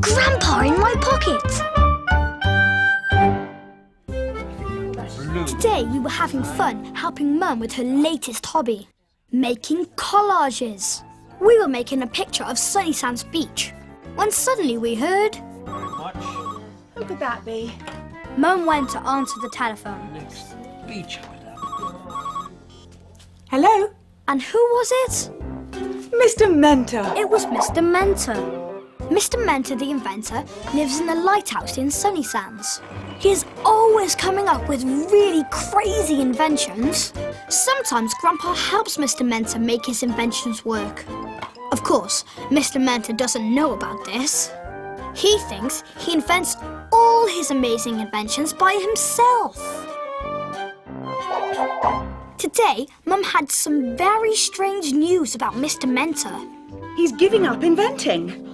Grandpa in my pocket! Today we were having fun helping Mum with her latest hobby, making collages. We were making a picture of Sunny Sands Beach when suddenly we heard... Who could that be? Mum went to answer the telephone. Next beach, Hello? And who was it? Mr. Mentor. It was Mr. Mentor. Mr. Mentor, the inventor, lives in a lighthouse in Sunny Sands. He is always coming up with really crazy inventions. Sometimes Grandpa helps Mr. Mentor make his inventions work. Of course, Mr. Mentor doesn't know about this. He thinks he invents all his amazing inventions by himself. Today, Mum had some very strange news about Mr. Mentor. He's giving up inventing.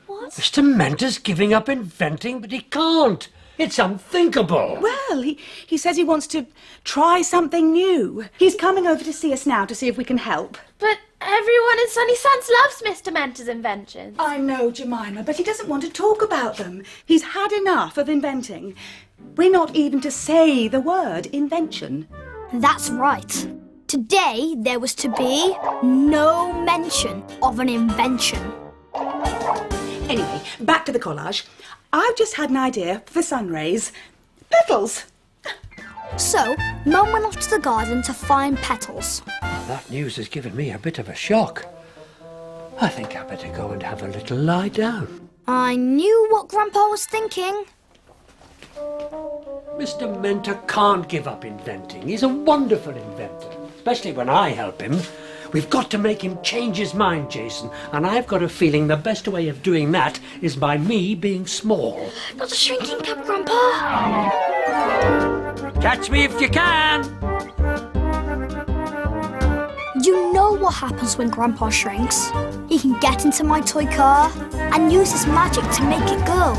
Mr. Mentor's giving up inventing, but he can't. It's unthinkable. Well, he says he wants to try something new. He's coming over to see us now to see if we can help. But everyone in Sunny Sands loves Mr. Mentor's inventions. I know, Jemima, but he doesn't want to talk about them. He's had enough of inventing. We're not even to say the word invention. That's right. Today, there was to be no mention of an invention. Anyway, back to the collage. I've just had an idea for sun rays. Petals! So, Mum went off to the garden to find petals. That news has given me a bit of a shock. I think I better go and have a little lie down. I knew what Grandpa was thinking. Mr. Mentor can't give up inventing. He's a wonderful inventor, especially when I help him. We've got to make him change his mind, Jason, and I've got a feeling the best way of doing that is by me being small. Not a shrinking cup, Grandpa. Catch me if you can! You know what happens when Grandpa shrinks. He can get into my toy car and use his magic to make it go.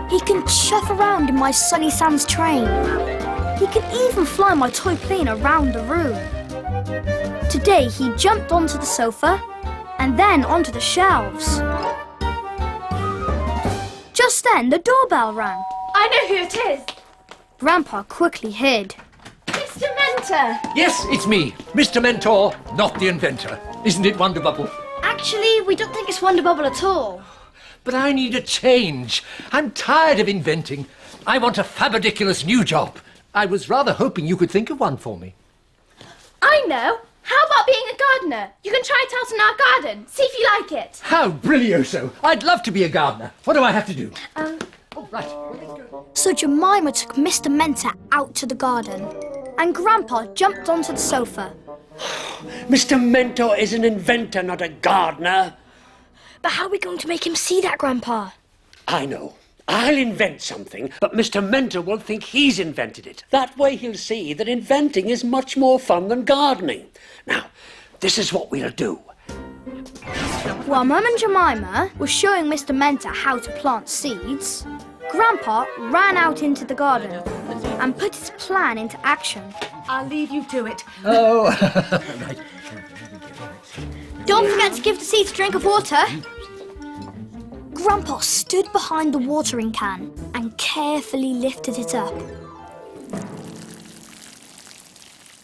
He can chuff around in my Sunny Sands train. He can even fly my toy plane around the room. Today he jumped onto the sofa and then onto the shelves. Just then the doorbell rang. I know who it is. Grandpa quickly hid. Mr. Mentor. Yes, it's me, Mr. Mentor, not the inventor. Isn't it Wonderbubble? Actually, we don't think it's Wonderbubble at all. But I need a change. I'm tired of inventing. I want a fabadiculous new job. I was rather hoping you could think of one for me. I know. How about being a gardener? You can try it out in our garden. See if you like it. How brilioso! I'd love to be a gardener. What do I have to do? Oh, right. So Jemima took Mr. Mentor out to the garden and Grandpa jumped onto the sofa. Mr. Mentor is an inventor, not a gardener. But how are we going to make him see that, Grandpa? I know. I'll invent something, but Mr. Mentor will think he's invented it. That way he'll see that inventing is much more fun than gardening. Now, this is what we'll do. While Mum and Jemima were showing Mr. Mentor how to plant seeds, Grandpa ran out into the garden and put his plan into action. I'll leave you to it. Oh, right. Don't forget to give the seeds a drink of water. Grandpa stood behind the watering can and carefully lifted it up.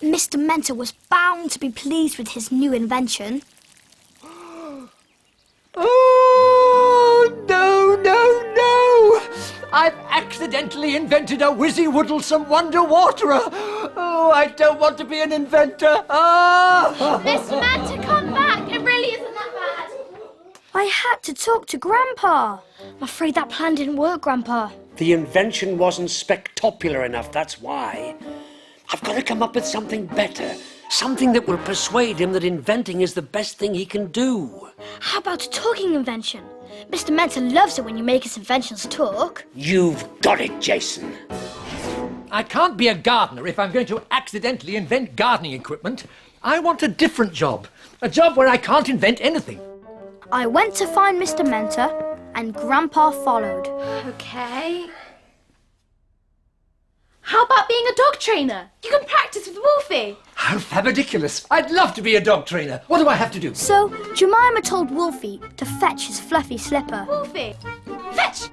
Mr. Mentor was bound to be pleased with his new invention. Oh, no, no, no! I've accidentally invented a whizzy-woodlesome wonder-waterer. Oh, I don't want to be an inventor. Oh! Mr. Mentor, come back. It really isn't that bad. I had to talk to Grandpa. I'm afraid that plan didn't work, Grandpa. The invention wasn't spectacular enough, that's why. I've got to come up with something better. Something that will persuade him that inventing is the best thing he can do. How about a talking invention? Mr. Mentor loves it when you make his inventions talk. You've got it, Jason. I can't be a gardener if I'm going to accidentally invent gardening equipment. I want a different job. A job where I can't invent anything. I went to find Mr. Mentor and Grandpa followed. Okay. How about being a dog trainer? You can practice with Wolfie. How fabulous. I'd love to be a dog trainer. What do I have to do? So Jemima told Wolfie to fetch his fluffy slipper. Wolfie, fetch!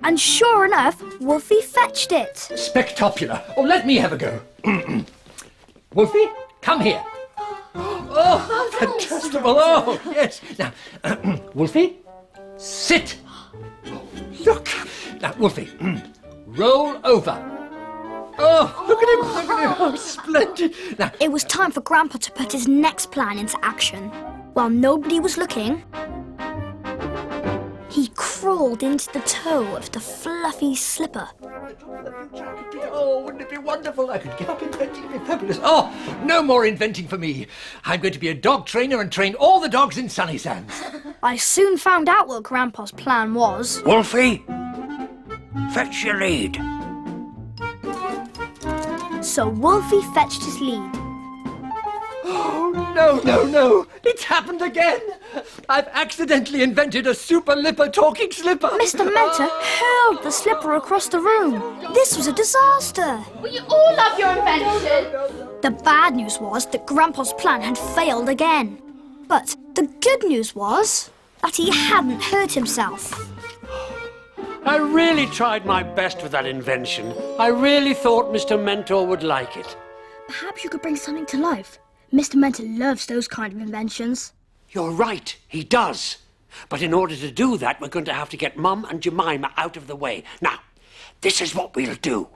And sure enough, Wolfie fetched it. Spectacular. Oh, let me have a go. Wolfie, come here. Oh, fantastic. Oh, yes. Now, Wolfie, sit. Look. Now, Wolfie, roll over. Oh, look at him, look at him. Oh, splendid. Now, It was time for Grandpa to put his next plan into action. While nobody was looking, he crawled into the toe of the fluffy slipper. oh, wouldn't it be wonderful? I could give up inventing. It'd be fabulous. Oh, no more inventing for me. I'm going to be a dog trainer and train all the dogs in Sunny Sands. I soon found out what Grandpa's plan was. Wolfie, fetch your lead. So Wolfie fetched his lead. Oh, no, no, no. It's happened again. I've accidentally invented a super lipper talking slipper. Mr. Mentor hurled the slipper across the room. This was a disaster. Well, you all love your invention. The bad news was that Grandpa's plan had failed again. But the good news was that he hadn't hurt himself. I really tried my best with that invention. I really thought Mr. Mentor would like it. Perhaps you could bring something to life. Mr. Mentor loves those kind of inventions. You're right, he does. But in order to do that, we're going to have to get Mum and Jemima out of the way. Now, this is what we'll do.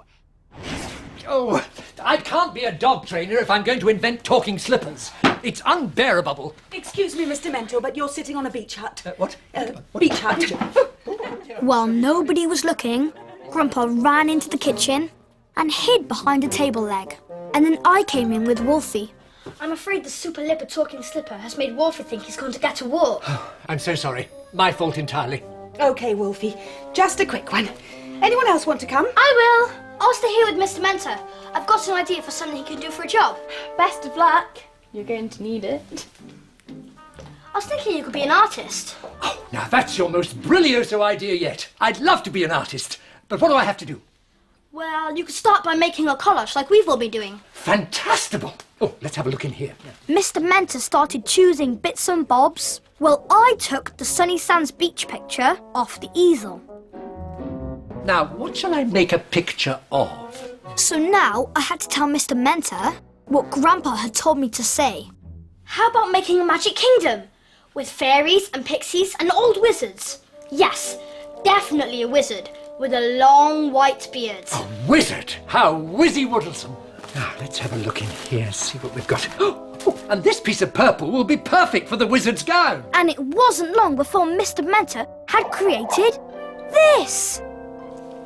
Oh, I can't be a dog trainer if I'm going to invent talking slippers. It's unbearable. Excuse me, Mr. Mentor, but you're sitting on a beach hut. What? Beach hut. While nobody was looking, Grandpa ran into the kitchen and hid behind a table leg. And then I came in with Wolfie. I'm afraid the super lipper talking slipper has made Wolfie think he's going to get a walk. I'm so sorry. My fault entirely. OK, Wolfie, just a quick one. Anyone else want to come? I will. I'll stay here with Mr. Mentor. I've got an idea for something he can do for a job. Best of luck. You're going to need it. I was thinking you could be an artist. Oh, now that's your most brilliant idea yet. I'd love to be an artist. But what do I have to do? Well, you could start by making a collage like we've all been doing. Fantastical. Oh, let's have a look in here. Mr. Mentor started choosing bits and bobs. Well, I took the Sunny Sands beach picture off the easel. Now, what shall I make a picture of? So now I had to tell Mr. Mentor what Grandpa had told me to say. How about making a magic kingdom? With fairies and pixies and old wizards. Yes, definitely a wizard with a long white beard. A wizard? How whizzy-woodlesome. Now, let's have a look in here, see what we've got. Oh, and this piece of purple will be perfect for the wizard's gown. And it wasn't long before Mr. Mentor had created this.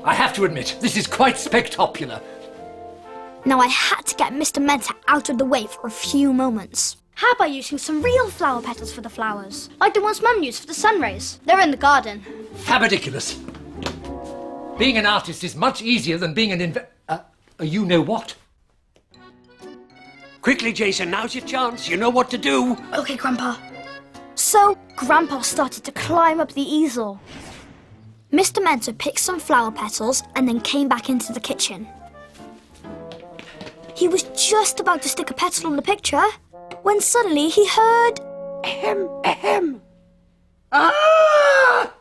I have to admit, this is quite spectacular. Now I had to get Mr. Mentor out of the way for a few moments. How about using some real flower petals for the flowers? Like the ones Mum used for the sun rays. They're in the garden. Fabadiculous. Being an artist is much easier than being an you know what? Quickly, Jason, now's your chance. You know what to do. Okay, Grandpa. So, Grandpa started to climb up the easel. Mr. Mentor picked some flower petals and then came back into the kitchen. He was just about to stick a petal on the picture when suddenly he heard... Ahem, ahem. Ah!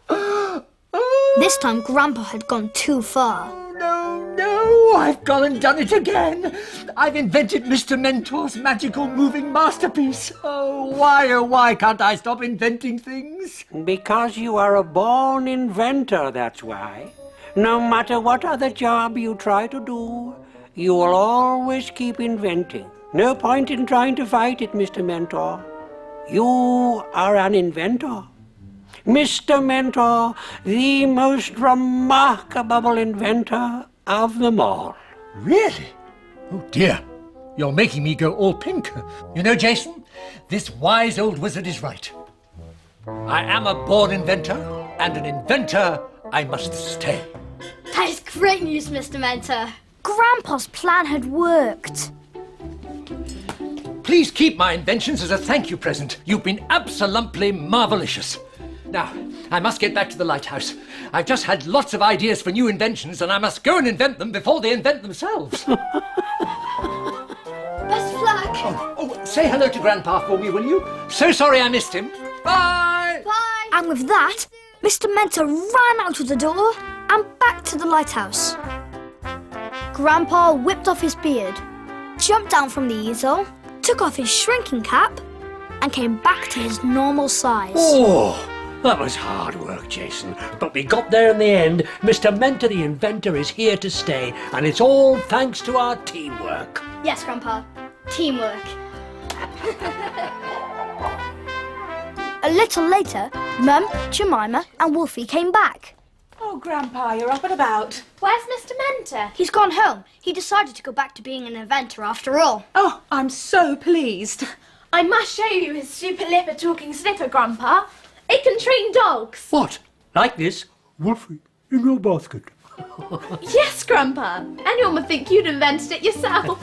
This time Grandpa had gone too far. No, I've gone and done it again. I've invented Mr. Mentor's magical moving masterpiece. Oh, why can't I stop inventing things? Because you are a born inventor, that's why. No matter what other job you try to do, you will always keep inventing. No point in trying to fight it, Mr. Mentor. You are an inventor. Mr. Mentor, the most remarkable inventor of them all. Really? Oh dear, you're making me go all pink. You know, Jason, this wise old wizard is right. I am a born inventor, and an inventor I must stay. That is great news, Mr. Mentor. Grandpa's plan had worked. Please keep my inventions as a thank you present. You've been absolutely marvelicious. Now, I must get back to the lighthouse. I've just had lots of ideas for new inventions, and I must go and invent them before they invent themselves. Best of luck. Oh, say hello to Grandpa for me, will you? So sorry I missed him. Bye! Bye. And with that, Mr. Mentor ran out of the door and back to the lighthouse. Grandpa whipped off his beard, jumped down from the easel, took off his shrinking cap, and came back to his normal size. Oh, that was hard work, Jason. But we got there in the end. Mr. Mentor the inventor is here to stay, and it's all thanks to our teamwork. Yes, Grandpa. Teamwork. A little later, Mum, Jemima and Wolfie came back. Oh, Grandpa, you're up and about. Where's Mr. Mentor? He's gone home. He decided to go back to being an inventor after all. Oh, I'm so pleased. I must show you his super lipper talking slipper, Grandpa. It can train dogs. What? Like this? Wolfie, in your basket. Yes, Grandpa. Anyone would think you'd invented it yourself.